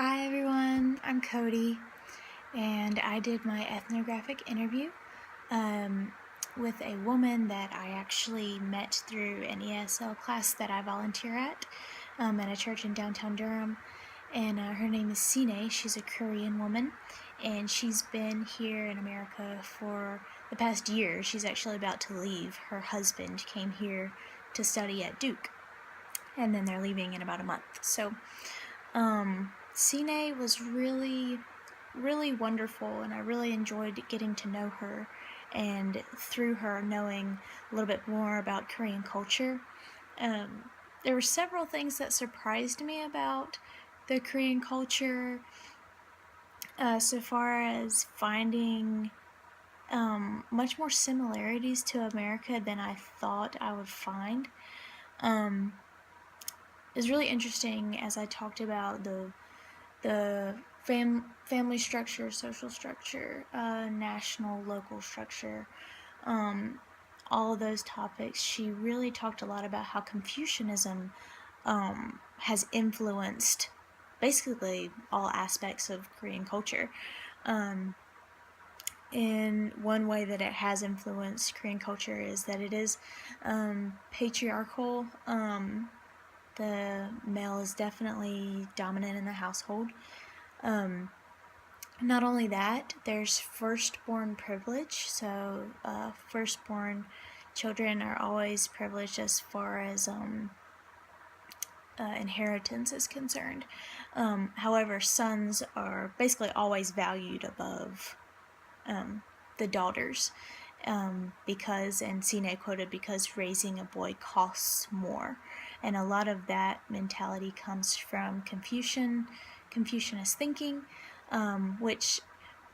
Hi everyone, I'm Cody, and I did my ethnographic interview with a woman that I actually met through an ESL class that I volunteer at a church in downtown Durham, and her name is Sine. She's a Korean woman, and she's been here in America for the past year. She's actually about to leave. Her husband came here to study at Duke, and then they're leaving in about a month. So Sine was really wonderful, and I really enjoyed getting to know her, and through her knowing a little bit more about Korean culture. There were several things that surprised me about the Korean culture, so far as finding much more similarities to America than I thought I would find. It was really interesting as I talked about the family structure, social structure, national, local structure, all of those topics. She really talked a lot about how Confucianism has influenced basically all aspects of Korean culture. In one way that it has influenced Korean culture is that it is patriarchal. The male is definitely dominant in the household. Not only that, there's firstborn privilege, so firstborn children are always privileged as far as inheritance is concerned. However, sons are basically always valued above the daughters, because, and Sine quoted, because raising a boy costs more. And a lot of that mentality comes from Confucianist thinking, which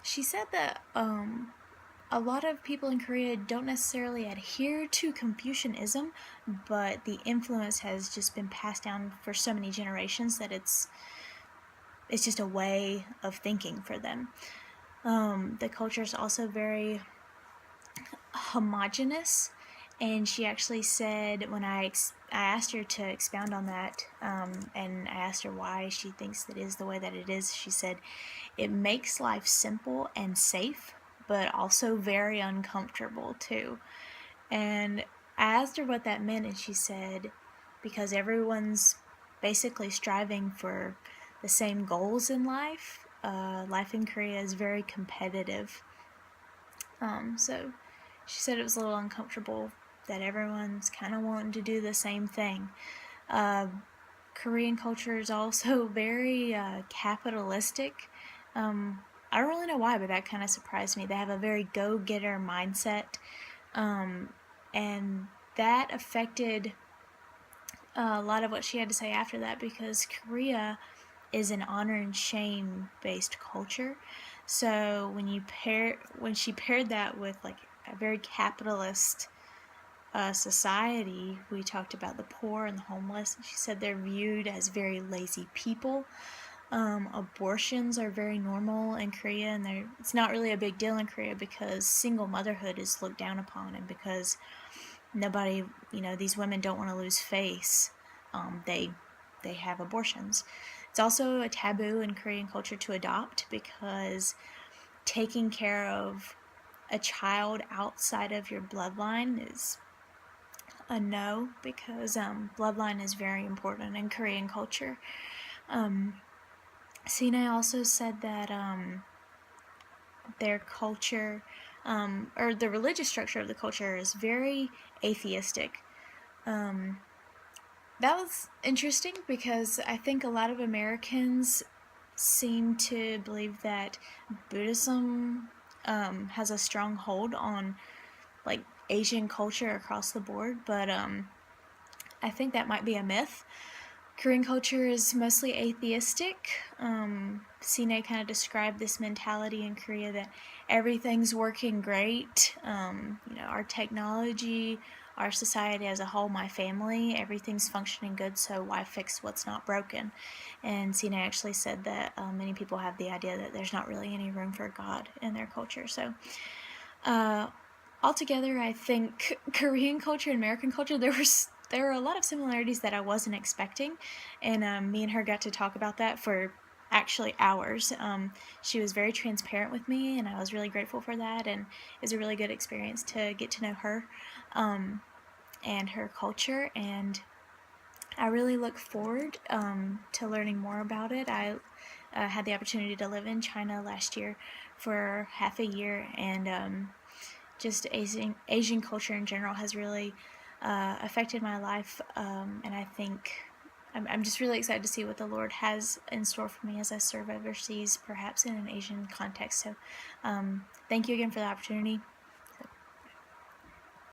she said that a lot of people in Korea don't necessarily adhere to Confucianism, but the influence has just been passed down for so many generations that it's just a way of thinking for them. The culture is also very homogenous, and she actually said, when I asked her to expound on that, and I asked her why she thinks that is the way that it is, she said, it makes life simple and safe, but also very uncomfortable too. And I asked her what that meant, and she said, because everyone's basically striving for the same goals in life, life in Korea is very competitive. So she said it was a little uncomfortable that everyone's kind of wanting to do the same thing. Korean culture is also very capitalistic. I don't really know why, but that kind of surprised me. They have a very go-getter mindset, and that affected a lot of what she had to say after that, because Korea is an honor and shame based culture. So when she paired that with like a very capitalist society, we talked about the poor and the homeless. She said they're viewed as very lazy people. Abortions are very normal in Korea, and it's not really a big deal in Korea because single motherhood is looked down upon, and because nobody, these women don't want to lose face, they have abortions. It's also a taboo in Korean culture to adopt, because taking care of a child outside of your bloodline is a no, because bloodline is very important in Korean culture. Sine also said that their culture, or the religious structure of the culture, is very atheistic. That was interesting, because I think a lot of Americans seem to believe that Buddhism has a strong hold on like Asian culture across the board, but I think that might be a myth. Korean culture is mostly atheistic. Sine kind of described this mentality in Korea that everything's working great. Our technology, our society as a whole, my family, everything's functioning good, so why fix what's not broken? And Sine actually said that many people have the idea that there's not really any room for God in their culture. So altogether, I think Korean culture and American culture, there were a lot of similarities that I wasn't expecting, and me and her got to talk about that for actually hours. She was very transparent with me, and I was really grateful for that. And it was a really good experience to get to know her and her culture. And I really look forward to learning more about it. I had the opportunity to live in China last year for half a year, and just Asian culture in general has really affected my life, and I think I'm just really excited to see what the Lord has in store for me as I serve overseas, perhaps in an Asian context. So, thank you again for the opportunity.